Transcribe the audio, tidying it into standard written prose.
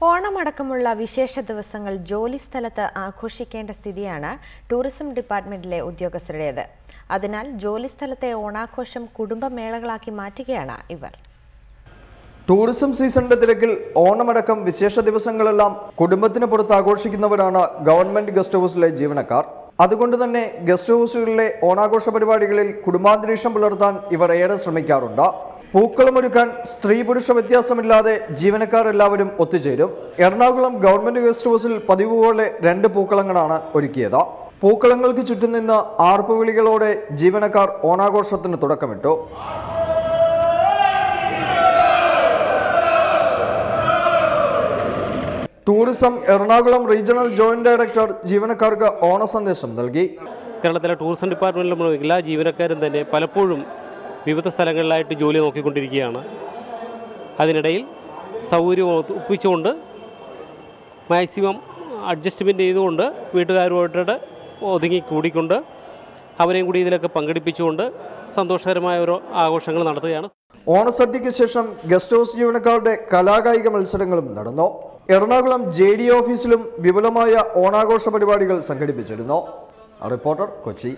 ഓണമടക്കമുള്ള വിശേഷ ദിവസങ്ങൾ ജോലിസ്ഥലത്ത് ആഘോഷിക്കേണ്ട സ്ഥിതിയാണ് ടൂറിസം ഡിപ്പാർട്ട്മെന്റിലെ ഉദ്യോഗസ്ഥരുടേത്. അതിനാൽ ജോലിസ്ഥലത്തെ ഓണാഘോഷം കുടുംബമേളകളാക്കി മാറ്റുകയാണ് ഇവർ. ടൂറിസം സീസണിന്റെ തിരക്കിൽ ഓണമടക്കം വിശേഷ ദിവസങ്ങളെല്ലാം കുടുംബത്തിന് പുറത്ത് ആഘോഷിക്കുന്നവരാണ് ഗവൺമെന്റ് ഗസ്റ്റ് ഹൗസിലെ ജീവനക്കാർ. അതുകൊണ്ട് തന്നെ ഗസ്റ്റ് ഹൗസുകളിലെ ഓണാഘോഷ പരിപാടികളിൽ കുടുംബാന്തരീക്ഷം പുലർത്താൻ ഇവർ ഏറെ ശ്രമിക്കാറുണ്ട്. പൂക്കളമൊരുക്കാൻ സ്ത്രീ പുരുഷ വ്യത്യാസമില്ലാതെ ജീവനക്കാർ എല്ലാവരും ഒത്തുചേരും. എറണാകുളം ഗവൺമെന്റ് ഗസ്റ്റ് ഹൗസിൽ പതിവ് പോലെ 2 പൂക്കളങ്ങളാണ് ഒരുക്കിയത്. പൂക്കളങ്ങൾക്ക് ചുറ്റും നിന്ന് ആർപ്പുവിളികളോടെ ജീവനക്കാർ ഓണാഘോഷത്തിന് തുടക്കമിട്ടു. Tourism Ernakulam regional joint director ജീവനക്കാർക്ക് ഓണ സന്ദേശം നൽകി. കേരളത്തിലെ ടൂറിസം ഡിപ്പാർട്ട്മെന്റിലെ എല്ലാ ജീവനക്കാരും തന്നെ പലപ്പോഴും വിവിധ സ്ഥലങ്ങളിലായിട്ട് ജോലി നോക്കിക്കൊണ്ടിരിക്കുകയാണ്. അതിനിടയിൽ സൗകര്യം ഒപ്പിച്ചുകൊണ്ട് മാക്സിമം അഡ്ജസ്റ്റ്മെൻറ്റ് ചെയ്തുകൊണ്ട് വീട്ടുകാരുമായിട്ട് ഒതുങ്ങി കൂടിക്കൊണ്ട് അവരെയും കൂടി ഇതിലൊക്കെ പങ്കെടുപ്പിച്ചുകൊണ്ട് സന്തോഷകരമായ ഓരോ ആഘോഷങ്ങൾ നടത്തുകയാണ്. ഓണസദ്യയ്ക്ക് ശേഷം ഗസ്റ്റ് ഹൗസ് ജീവനക്കാരുടെ കലാകായിക മത്സരങ്ങളും നടന്നു. എറണാകുളം JD ഓഫീസിലും വിപുലമായ ഓണാഘോഷ പരിപാടികൾ സംഘടിപ്പിച്ചിരുന്നു. റിപ്പോർട്ടർ, കൊച്ചി.